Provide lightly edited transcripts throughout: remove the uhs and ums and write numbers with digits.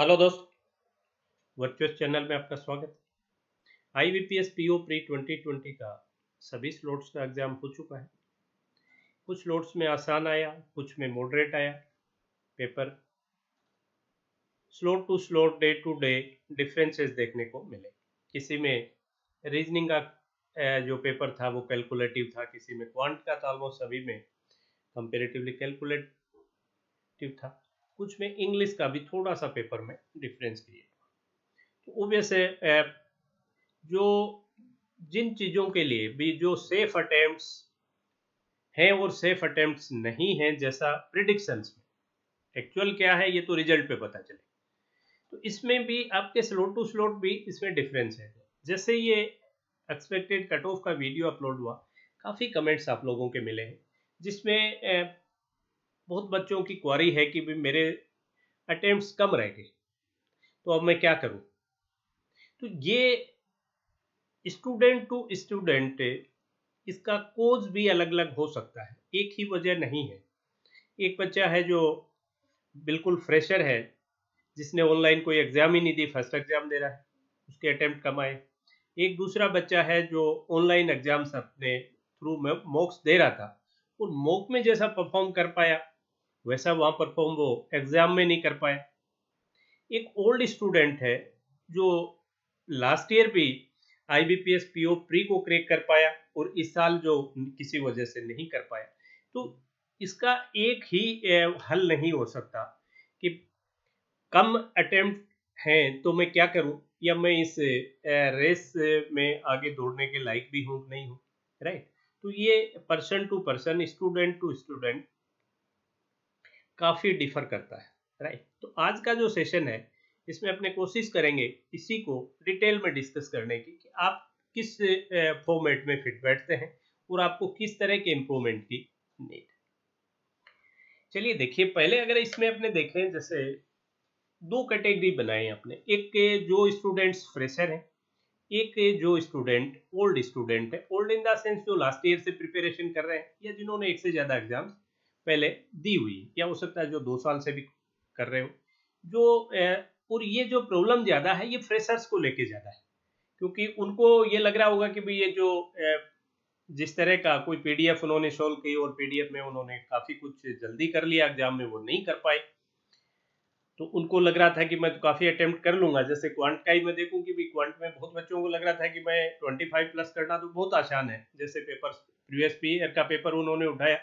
Hello दोस्त, virtual channel में आपका स्वागत है। IBPS PO प्री 2020 का सभी स्लॉट्स का एग्जाम हो चुका है। कुछ स्लॉट्स में आसान आया, कुछ में मॉडरेट आया पेपर। Slot to slot, day to day differences देखने को मिले। किसी में रीजनिंग का जो पेपर था वो कैलकुलेटिव था, किसी में क्वांट का था, ऑलमोस्ट सभी में कंपेरेटिवली कैलकुलेटिव था। कुछ में इंग्लिश का भी थोड़ा सा पेपर में डिफरेंस क्रिएट। तो ऑब्वियस है, जो जिन चीज़ों के लिए भी जो सेफ अटेम्प्ट्स हैं और सेफ अटेम्प्ट्स नहीं हैं, जैसा प्रिडिक्शंस में एक्चुअल क्या है ये तो रिजल्ट पे पता चले। तो इसमें भी आपके स्लॉट टू स्लॉट भी इसमें डिफरेंस है। जैसे ये एक्सपेक्टेड कट ऑफ का वीडियो अपलोड हुआ, काफ़ी कमेंट्स आप लोगों के मिले हैं, जिसमें बहुत बच्चों की क्वारी है कि भी मेरे अटेम्प्ट्स कम रह गए, तो अब मैं क्या करूं। तो ये स्टूडेंट टू स्टूडेंट इसका कोज भी अलग अलग हो सकता है, एक ही वजह नहीं है। एक बच्चा है जो बिल्कुल फ्रेशर है, जिसने ऑनलाइन कोई एग्जाम ही नहीं दी, फर्स्ट एग्जाम दे रहा है, उसके अटेम्प्ट कम आए। एक दूसरा बच्चा है जो ऑनलाइन एग्जाम्स अपने थ्रू मॉक्स दे रहा था, और मॉक में जैसा परफॉर्म कर पाया वैसा वहाँ परफॉर्म वो एग्जाम में नहीं कर पाया। एक ओल्ड स्टूडेंट है जो लास्ट ईयर भी IBPS PO प्री को क्रैक कर पाया, और इस साल जो किसी वजह से नहीं कर पाया। तो इसका एक ही हल नहीं हो सकता कि कम अटेम्प्ट हैं तो मैं क्या करूं, या मैं इस रेस में आगे दौड़ने के लायक भी हूं नहीं हूं। राइट। तो ये person to person, student to student काफ़ी डिफर करता है। राइट। तो आज का जो सेशन है इसमें अपने कोशिश करेंगे इसी को डिटेल में डिस्कस करने की कि आप किस फॉर्मेट में फिट बैठते हैं और आपको किस तरह के इम्प्रूवमेंट की नीड। चलिए देखिए, पहले अगर इसमें अपने देखें, जैसे दो कैटेगरी बनाए अपने, एक के जो स्टूडेंट्स फ्रेशर हैं, एक के जो स्टूडेंट ओल्ड स्टूडेंट है। ओल्ड इन द सेंस जो लास्ट ईयर से प्रिपरेशन कर रहे हैं, या जिन्होंने एक से ज़्यादा एग्जाम्स पहले दी हुई, या हो सकता है जो 2 साल से भी कर रहे हो। जो और ये जो प्रॉब्लम ज़्यादा है ये फ्रेशर्स को लेके ज़्यादा है, क्योंकि उनको ये लग रहा होगा कि भाई ये जो जिस तरह का कोई पीडीएफ उन्होंने सोल्व की और पीडीएफ में उन्होंने काफ़ी कुछ जल्दी कर लिया, एग्जाम में वो नहीं कर पाए। तो उनको लग रहा था कि मैं तो काफ़ी अटेम्प्ट कर लूंगा। जैसे क्वांट का ही मैं देखूं कि भी क्वांट में बहुत बच्चों को लग रहा था कि मैं 25 प्लस करना तो बहुत आसान है। जैसे पेपर प्रीवियस ईयर का पेपर उन्होंने उठाया,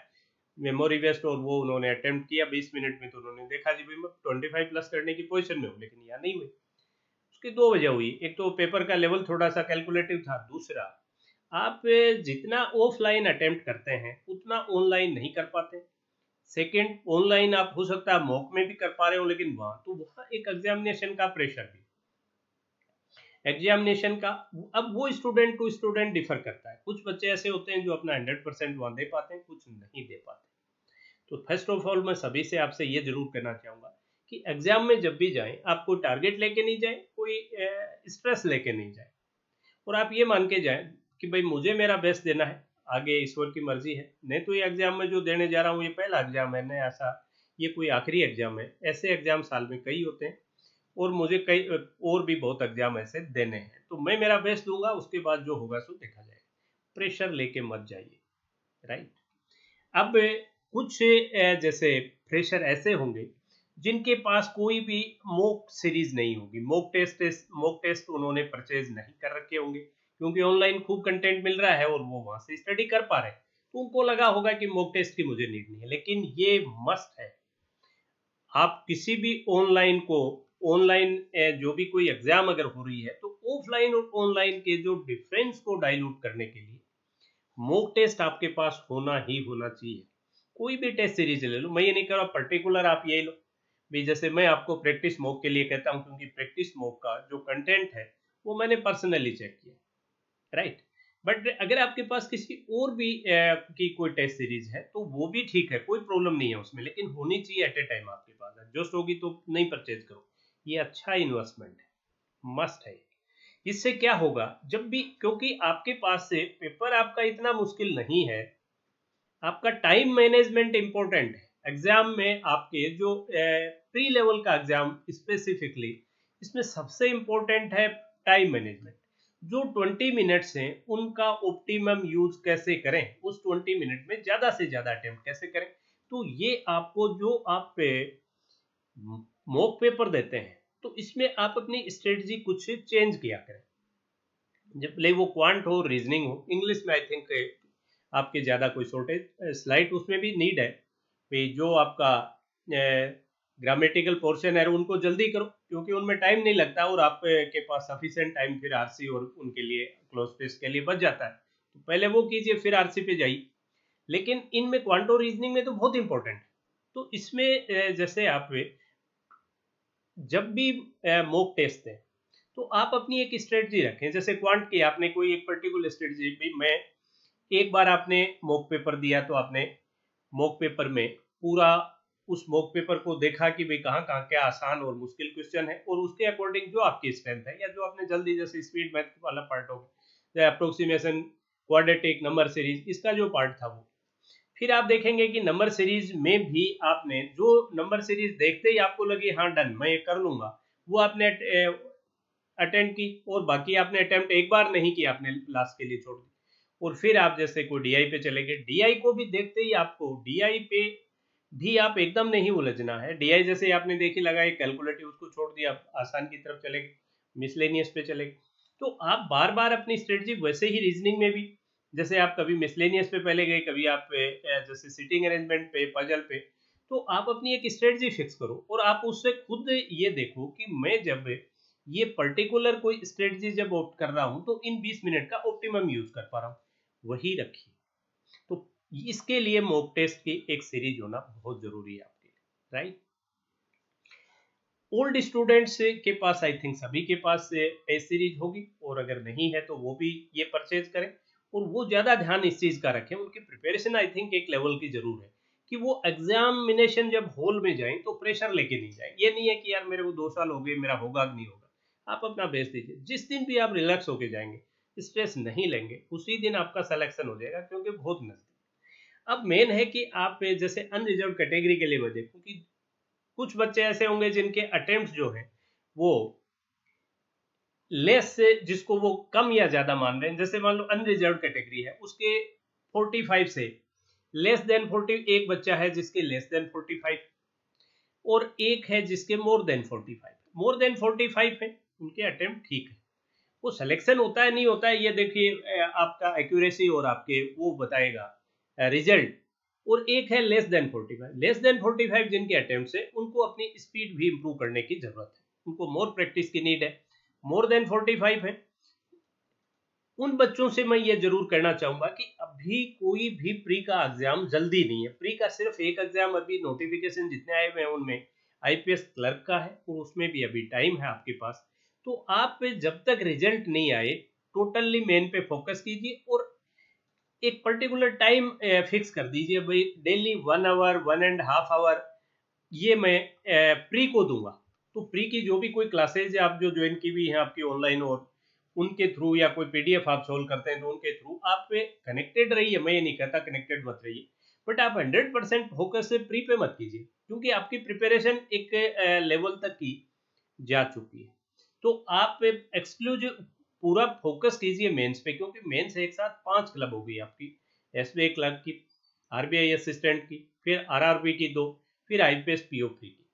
मेमोरी बेस्ड, और वो उन्होंने अटेम्प्ट किया 20 मिनट में, तो उन्होंने देखा जी भाई मैं 25 प्लस करने की पोजीशन में हूँ, लेकिन यहाँ नहीं हुई। उसकी दो वजह हुई, एक तो पेपर का लेवल थोड़ा सा कैलकुलेटिव था, दूसरा आप जितना ऑफलाइन अटेम्प्ट करते हैं उतना ऑनलाइन नहीं कर पाते। सेकंड, ऑनलाइन आप हो सकता है मॉक में भी कर पा रहे हो, लेकिन वहाँ एक एग्जामिनेशन का प्रेशर भी, एग्जामिनेशन का। अब वो स्टूडेंट टू स्टूडेंट डिफर करता है। कुछ बच्चे ऐसे होते हैं जो अपना 100% वहाँ दे पाते हैं, कुछ नहीं दे पाते। तो फर्स्ट ऑफ ऑल मैं सभी से आपसे ये जरूर कहना चाहूँगा कि एग्जाम में जब भी जाएं, आप कोई टारगेट लेके नहीं जाएं, कोई स्ट्रेस लेके नहीं जाएं, और आप ये मान के जाएं कि भाई मुझे मेरा बेस्ट देना है, आगे ईश्वर की मर्जी है। नहीं तो ये एग्जाम में जो देने जा रहा हूँ ये पहला एग्जाम है, नहीं ऐसा ये कोई आखिरी एग्जाम है। ऐसे एग्जाम साल में कई होते हैं, और मुझे कई और भी बहुत एग्जाम ऐसे देने हैं, तो मैं मेरा बेस्ट दूंगा, उसके बाद जो होगा सो देखा जाएगा। प्रेशर लेके मत जाइए। राइट। अब कुछ जैसे फ्रेशर ऐसे होंगे जिनके पास कोई भी मॉक सीरीज नहीं होगी, मॉक टेस्ट उन्होंने परचेज नहीं कर रखे होंगे, क्योंकि ऑनलाइन खूब कंटेंट मिल रहा है और वो वहां से स्टडी कर पा रहे हैं। तो उनको लगा होगा कि मॉक टेस्ट की मुझे नीड नहीं है, लेकिन ये मस्ट है। आप किसी भी ऑनलाइन को, ऑनलाइन जो भी कोई एग्जाम अगर हो रही है, तो ऑफलाइन और ऑनलाइन के जो डिफरेंस को डाइल्यूट करने के लिए मॉक टेस्ट आपके पास होना ही होना चाहिए। कोई भी टेस्ट सीरीज ले लो, मैं ये नहीं कह रहा पर्टिकुलर आप ये लो भी। जैसे मैं आपको प्रैक्टिस मॉक के लिए कहता हूँ, क्योंकि प्रैक्टिस मॉक का जो कंटेंट है वो मैंने पर्सनली चेक किया। राइट। बट अगर आपके पास किसी और भी की कोई टेस्ट सीरीज है तो वो भी ठीक है, कोई प्रॉब्लम नहीं है उसमें, लेकिन होनी चाहिए एट ए टाइम आपके पास। एडजस्ट होगी तो नहीं परचेज करो, ये अच्छा इन्वेस्टमेंट है, मस्ट है। इससे क्या होगा, जब भी, क्योंकि आपके पास से पेपर आपका इतना मुश्किल नहीं है, आपका टाइम मैनेजमेंट इंपॉर्टेंट है। एग्जाम में आपके जो प्री लेवल का एग्जाम स्पेसिफिकली, इसमें सबसे इम्पोर्टेंट है टाइम मैनेजमेंट। जो 20 मिनट्स हैं उनका ऑप्टिमम यूज कैसे करें, उस 20 मिनट में ज़्यादा से ज़्यादा अटेम्प्ट कैसे करें। तो ये आपको जो आप मॉक पेपर देते हैं तो इसमें आप अपनी स्ट्रेटजी कुछ चेंज किया करें, जब भले वो क्वांट हो रीजनिंग हो। इंग्लिश में आई थिंक आपके ज़्यादा कोई शॉर्टेज स्लाइड उसमें भी नीड है कि जो आपका ग्रामेटिकल पोर्शन है उनको जल्दी करो, क्योंकि उनमें टाइम नहीं लगता और आपके पास सफिशिएंट टाइम फिर आरसी और उनके लिए क्लोज टेस्ट के लिए बच जाता है। तो पहले वो कीजिए फिर आरसी पे जाइए। लेकिन इनमें क्वांटो रीजनिंग में तो बहुत इंपॉर्टेंट है। तो इसमें जैसे आप जब भी मॉक टेस्ट है तो आप अपनी एक स्ट्रेटजी रखें। जैसे क्वांट की आपने कोई एक पर्टिकुलर स्ट्रेटजी भी, मैं एक बार आपने मॉक पेपर दिया तो आपने मॉक पेपर में पूरा उस मॉक पेपर को देखा कि भाई कहाँ कहाँ क्या आसान और मुश्किल क्वेश्चन है, और उसके अकॉर्डिंग जो आपकी स्ट्रेंथ है या जो आपने जल्दी, जैसे स्पीड मैथ वाला पार्ट हो गया, अप्रोक्सीमेशन, क्वाड्रेटिक, नंबर सीरीज, इसका जो पार्ट था वो। फिर आप देखेंगे कि नंबर सीरीज में भी आपने जो नंबर सीरीज देखते ही आपको लगी हाँ डन मैं ये कर लूंगा, वो आपने अटेम्प्ट की, और बाकी आपने अटेम्प्ट एक बार नहीं किया, आपने लास्ट के लिए छोड़ दी। और फिर आप जैसे कोई डीआई पे चले गए, डीआई को भी देखते ही आपको डीआई पे भी आप एकदम नहीं उलझना है। डीआई जैसे आपने देखी लगाई कैलकुलेटिव, उसको छोड़ दिया, आसान की तरफ चले गए, मिसलेनियस पे चले गए। तो आप बार बार अपनी स्ट्रेटजी वैसे ही रीजनिंग में भी, जैसे आप कभी मिसलेनियस पे पहले गए, कभी आप जैसे सिटिंग अरेंजमेंट पे, पजल पे, तो आप अपनी एक स्ट्रेटजी फिक्स करो और आप उससे खुद ये देखो कि मैं जब ये पर्टिकुलर कोई स्ट्रेटजी जब ऑप्ट कर रहा हूं तो इन 20 मिनट का ऑप्टिमम यूज कर पा रहा हूं, वही रखिए। तो इसके लिए मॉक टेस्ट की एक सीरीज होना बहुत जरूरी है आपके लिए, राइट। ओल्ड स्टूडेंट्स के पास आई थिंक सभी के पास टेस्ट सीरीज होगी, और अगर नहीं है तो वो भी ये परचेज करें, और वो ज्यादा ध्यान इस चीज का रखें। उनकी प्रिपरेशन आई थिंक एक लेवल की जरूर है कि वो एग्जामिनेशन जब हॉल में जाएं तो प्रेशर लेके नहीं जाए। ये नहीं है कि यार मेरे को 2 साल हो गए, मेरा होगा कि नहीं होगा। आप अपना बेस्ट दीजिए, जिस दिन भी आप रिलैक्स होके जाएंगे, स्ट्रेस नहीं लेंगे, उसी दिन आपका सिलेक्शन हो जाएगा, क्योंकि बहुत नजदीक। अब मेन है कि आप जैसे अनरिजर्व कैटेगरी के लिए वजह, क्योंकि कुछ बच्चे ऐसे होंगे जिनके अटेम्प्ट जो है वो लेस से, जिसको वो कम या ज्यादा मान रहे हैं। जैसे मान लो अनरिजर्व कैटेगरी है, उसके 45 से लेस देन 40, एक बच्चा है जिसके लेस देन 45, और एक है जिसके मोर देन 45। मोर देन 45 है, उनके अटेम्प्ट ठीक है। वो सिलेक्शन होता है नहीं होता है, ये देखिए आपका एक्यूरेसी और आपके वो बताएगा रिजल्ट। और एक है लेस देन 45। लेस देन 45 जिनके अटेम्प्ट है उनको अपनी स्पीड भी इंप्रूव करने की जरूरत है, उनको मोर प्रैक्टिस की नीड है। मोर देन 45 है, उन बच्चों से मैं ये जरूर कहना चाहूंगा कि अभी कोई भी प्री का एग्जाम जल्दी नहीं है। प्री का सिर्फ एक एग्जाम, अभी नोटिफिकेशन जितने आए हुए हैं उनमें आईपीएस क्लर्क का है, और उसमें भी अभी टाइम है आपके पास। तो आप जब तक रिजल्ट नहीं आए टोटली मेन पे फोकस कीजिए, और एक पर्टिकुलर टाइम फिक्स कर दीजिए, भाई डेली 1 आवर, 1.5 आवर ये मैं प्री को दूंगा। तो प्री की जो भी कोई क्लासेज आप जो ज्वाइन की हुई हैं आपकी ऑनलाइन, और उनके थ्रू या कोई पीडीएफ आप सोल्व करते हैं तो उनके थ्रू आप कनेक्टेड रहिए। मैं ये नहीं कहता कनेक्टेड मत रहिए, बट आप 100% फोकस से प्री पे मत कीजिए, क्योंकि आपकी प्रिपरेशन एक लेवल तक की जा चुकी है। तो आप एक्सक्लूसिव पूरा फोकस कीजिए मेंस पे, क्योंकि मेंस एक साथ 5 क्लब हो गई आपकी, एसबीआई क्लब की, आरबीआई असिस्टेंट की, फिर आरआरबी की 2, फिर आईपीएस पीओपी की।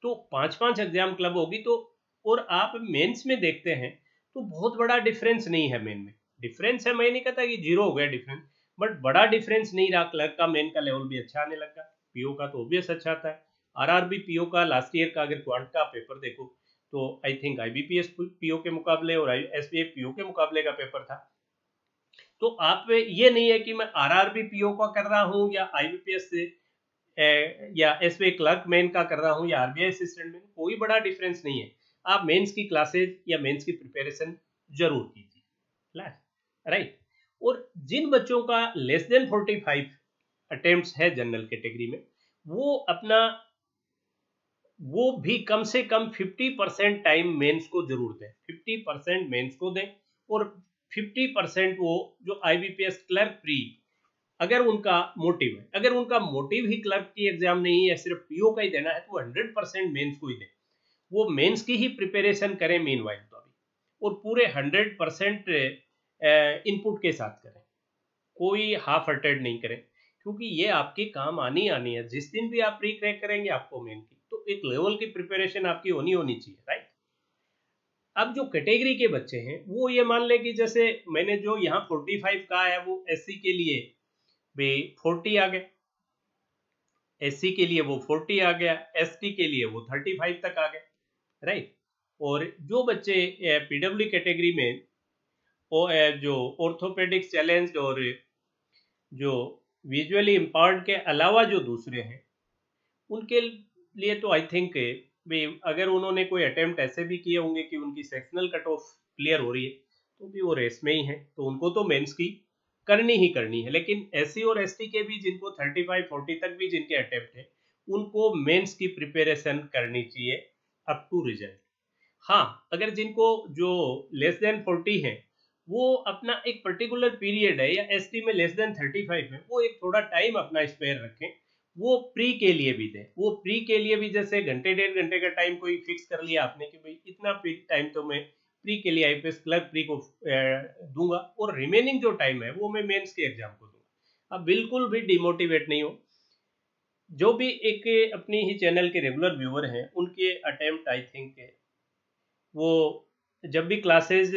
तो 5-5 एग्जाम क्लब होगी। तो और आप मेंस में देखते हैं तो बहुत बड़ा डिफरेंस नहीं है मेन में। डिफरेंस है, मैं नहीं कहता कि जीरो हो गया डिफरेंस, बट बड़ा डिफरेंस नहीं रहा। क्लर्क का मेन का लेवल भी अच्छा आने लगा, पीओ का तो ऑब्वियस अच्छा आता है। आरआरबी पीओ का लास्ट ईयर का अगर क्वांट का पेपर देखो तो आई थिंक आईबीपीएस पीओ के मुकाबले और एसबीआई पीओ के मुकाबले का पेपर था। तो आप ये नहीं है कि मैं आरआरबी पीओ का कर रहा हूँ या आईबीपीएस से या एसबीआई क्लर्क मेन का कर रहा हूँ या आरबीआई असिस्टेंट में, कोई बड़ा डिफरेंस नहीं है। आप मेंस की क्लासेज या मेंस की प्रिपरेशन जरूर कीजिए, राइट। और जिन बच्चों का लेस देन 45 अटेम्प्ट्स है जनरल कैटेगरी में, वो अपना वो भी कम से कम 50% टाइम मेंस को जरूर दें। 50% मेंस को दें, और 50% वो जो आईबीपीएस क्लर्क प्री अगर उनका मोटिव है, अगर उनका मोटिव ही क्लर्क की एग्जाम नहीं है, सिर्फ पीओ का ही देना है, तो 100% मेंस को ही दें। वो मेंस की ही प्रिपरेशन करें मीनवाइल तो अभी, और पूरे 100% इनपुट के साथ करें, कोई हाफ हर्टेड नहीं करें, क्योंकि ये आपके काम आनी है। जिस दिन भी आप प्री क्रैक करेंगे आपको मेन की, तो एक लेवल की प्रिपरेशन आपकी होनी चाहिए, राइट। अब जो कैटेगरी के बच्चे हैं वो ये मान ले कि जैसे मैंने जो यहाँ 45 कहा है, वो एससी के लिए भाई 40 आ गया, एससी के लिए वो 40 आ गया, एसटी के लिए वो 35 तक आ गया, राइट। और जो बच्चे पीडब्ल्यू कैटेगरी में जो ऑर्थोपेडिक्स चैलेंज और जो विजुअली इम्पायर्ड के अलावा जो दूसरे हैं, उनके लिए तो आई थिंक भी अगर उन्होंने कोई अटेम्प्ट ऐसे भी किए होंगे कि उनकी सेक्शनल कट ऑफ क्लियर हो रही है, तो भी वो रेस में ही है, तो उनको तो मेंस की करनी है। लेकिन एससी और एसटी के भी जिनको 35-40 तक भी जिनके अटेम्प्ट है, उनको मेंस की प्रिपरेशन करनी चाहिए अप टू रिजल्ट। हाँ, अगर जिनको जो लेस देन 40 है, वो अपना एक पर्टिकुलर पीरियड है, या एसटी में लेस देन 35 है, वो एक थोड़ा टाइम अपना स्पेयर रखें, वो प्री के लिए भी दें। वो प्री के लिए भी जैसे घंटे 1.5 घंटे का टाइम कोई फिक्स कर लिया आपने कि भाई इतना टाइम तो मैं प्री के लिए आईपीएस क्लर्क प्री को दूंगा, और रिमेनिंग जो टाइम है वो मैं मेंस के एग्जाम को दूंगा। अब बिल्कुल भी डिमोटिवेट नहीं हो। जो भी एक अपनी ही चैनल के रेगुलर व्यूअर हैं, उनके अटेम्प्ट आई थिंक वो जब भी क्लासेज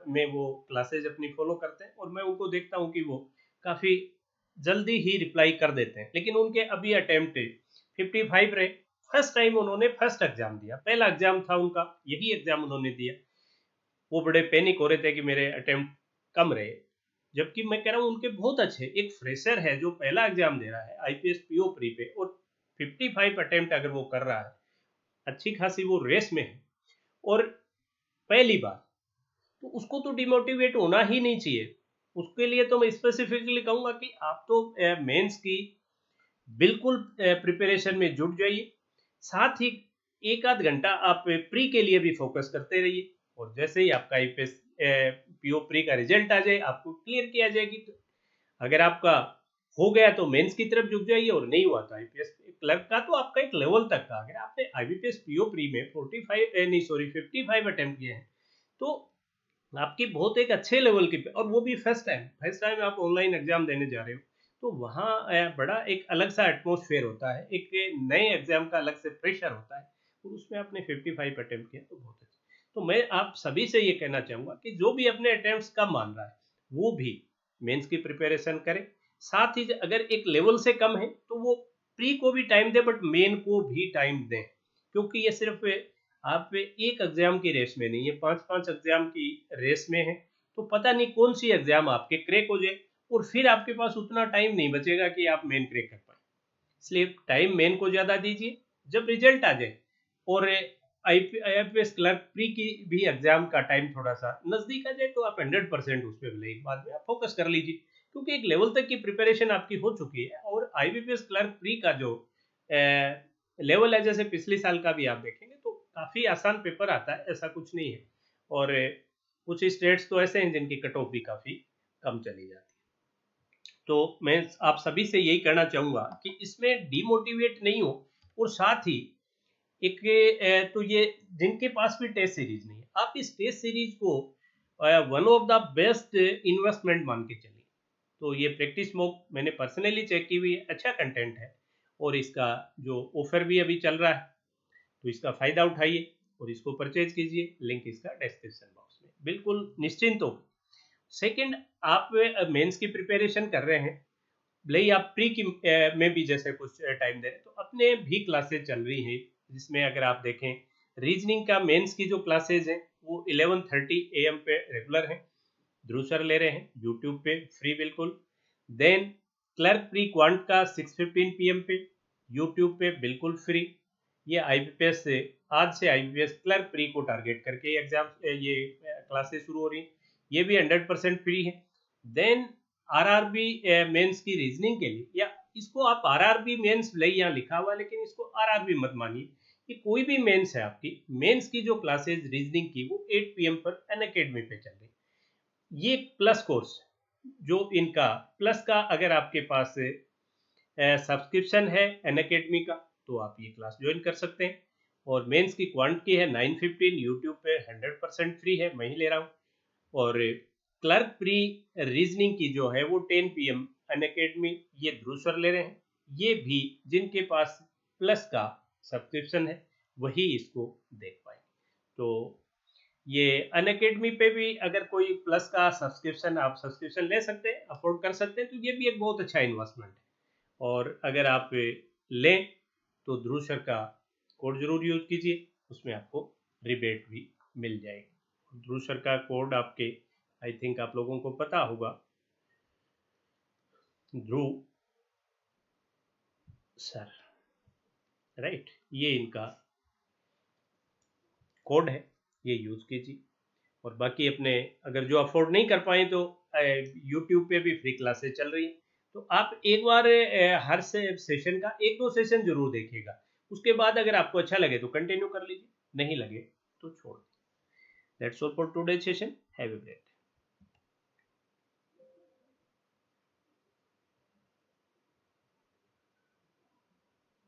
में वो क्लासेज अपनी फॉलो करते हैं, और मैं उनको देखता हूँ कि वो काफ़ी जल्दी ही रिप्लाई कर देते हैं। लेकिन उनके अभी अटेम्प्ट 55 रहे। फर्स्ट टाइम उन्होंने फर्स्ट एग्जाम दिया, पहला एग्जाम था उनका, यही एग्जाम उन्होंने दिया। वो बड़े पैनिक हो रहे थे कि मेरे अटेम्प्ट कम रहे, जबकि मैं कह रहा हूँ उनके बहुत अच्छे। एक फ्रेशर है जो पहला एग्जाम दे रहा है आईपीएस पीओ प्री पे, और 55 अटेम्प्ट अगर वो कर रहा है, अच्छी खासी वो रेस में है, और पहली बार, तो उसको तो डिमोटिवेट होना ही नहीं चाहिए। उसके लिए तो मैं स्पेसिफिकली कहूंगा कि आप तो मेंस की बिल्कुल प्रिपरेशन में जुट जाइए, साथ ही एक आध घंटा आप प्री के लिए भी फोकस करते रहिए, और जैसे ही आपका आईपीएस पीओ प्री का रिजल्ट आ जाए, आपको क्लियर किया जाएगी। तो अगर आपका हो गया तो मेंस की तरफ झुक जाइए, और नहीं हुआ तो आईपीएस क्लर्क का तो आपका एक लेवल तक का, अगर आपने आईबीपीएस पीओ प्री में 55 अटेम्प्ट किए हैं, तो आपकी बहुत एक अच्छे लेवल की, और वो भी फर्स्ट टाइम आप ऑनलाइन एग्जाम देने जा रहे हो, तो वहाँ बड़ा एक अलग सा एटमोसफेयर होता है, एक नए एग्जाम का अलग से प्रेशर होता है, और उसमें आपने 55 अटेम्प्ट किया तो बहुत अच्छा। तो मैं आप सभी से ये कहना चाहूँगा कि जो भी अपने अटेम्प्ट्स कम मान रहा है, वो भी मेंस की प्रिपरेशन करे। साथ ही अगर एक लेवल से कम है, तो वो प्री को भी टाइम दे, बट मेन को भी टाइम दें, क्योंकि ये सिर्फ आप एक एग्जाम की रेस में नहीं है, 5-5 एग्जाम की रेस में है। तो पता नहीं कौन सी एग्जाम आपके क्रैक हो जाए, और फिर आपके पास उतना टाइम नहीं बचेगा कि आप मेन क्रैक कर पाए। इसलिए टाइम मेन को ज्यादा दीजिए। जब रिजल्ट आ जाए, और आईपीएस क्लर्क प्री की भी एग्जाम का टाइम थोड़ा सा नजदीक आ जाए, तो आप 100% उस पर भले बाद में आप फोकस कर लीजिए, क्योंकि एक लेवल तक की प्रिपरेशन आपकी हो चुकी है। और आईबीपीएस क्लर्क प्री का जो लेवल है, जैसे पिछले साल का भी आप देखेंगे, तो काफ़ी आसान पेपर आता है, ऐसा कुछ नहीं है। और कुछ स्टेट्स तो ऐसे हैं जिनकी कट ऑफ भी काफ़ी कम चली जाती है। तो मैं आप सभी से यही कहना चाहूँगा कि इसमें डिमोटिवेट नहीं हो, और साथ ही एक तो ये जिनके पास भी टेस्ट सीरीज नहीं है, आप इस टेस्ट सीरीज को one of the best investment मान के चलिए। तो ये प्रैक्टिस मॉक मैंने पर्सनली चेक की हुई है, अच्छा कंटेंट है, और इसका जो ऑफर भी अभी चल रहा है, तो इसका फ़ायदा उठाइए और इसको परचेज कीजिए। लिंक इसका डिस्क्रिप्शन बॉक्स में, बिल्कुल निश्चिंत हो। सेकंड, आप मेंस की प्रिपरेशन कर रहे हैं, भले ही आप प्री की में भी जैसे कुछ टाइम दे रहे हैं, तो अपने भी क्लासेज चल रही हैं, जिसमें अगर आप देखें रीजनिंग का मेंस की जो क्लासेज हैं वो 11:30 AM पे रेगुलर हैं, ध्रुव सर ले रहे हैं यूट्यूब पे फ्री बिल्कुल। देन क्लर्क प्री क्वांट का 6:15 PM पे यूट्यूब पे बिल्कुल फ्री। ये आईबीपीएस से आज से आईबीपीएस क्लर्क प्री को टारगेट करके एग्जाम ये क्लासेस शुरू हो रही हैं, ये भी 100% फ्री है। देन आरआरबी मेंस की रीजनिंग के लिए, या इसको आप आरआरबी मेंस भले यहाँ लिखा हुआ, लेकिन इसको आरआरबी मत मानिए, कि कोई भी मेंस है आपकी, मेंस की जो क्लासेज रीजनिंग की वो 8 PM पर अनअकैडमी पे चल रही है। ये प्लस कोर्स, जो इनका प्लस का अगर आपके पास सब्सक्रिप्शन है अनअकैडमी का तो आप ये क्लास ज्वाइन कर सकते हैं। और मेंस की क्वांट की है 915, यूट्यूब पे 100% फ्री है, मैं ही ले रहा हूँ। और क्लर्क प्री रीजनिंग की जो है वो 10 PM अनअकैडमी ये ध्रुव सर ले रहे हैं। ये भी जिनके पास प्लस का सब्सक्रिप्शन है वही इसको देख पाएंगे। तो ये अनअकैडमी पे भी अगर कोई प्लस का सब्सक्रिप्शन आप सब्सक्रिप्शन ले सकते हैं, अफोर्ड कर सकते हैं, तो ये भी एक बहुत अच्छा इन्वेस्टमेंट है। और अगर आप लें तो ध्रुव सर का कोड जरूर यूज कीजिए, उसमें आपको रिबेट भी मिल जाएगी। ध्रुव सर का कोड आपके आई थिंक आप लोगों को पता होगा, ध्रुव सर, राइट, ये इनका कोड है, ये यूज कीजिए। और बाकी अपने अगर जो अफोर्ड नहीं कर पाए तो यूट्यूब पे भी फ्री क्लासेस चल रही हैं, तो आप एक बार हर सेशन का एक दो सेशन जरूर देखिएगा। उसके बाद अगर आपको अच्छा लगे तो कंटिन्यू कर लीजिए, नहीं लगे तो छोड़ दीजिए। That's all for today session. Have a great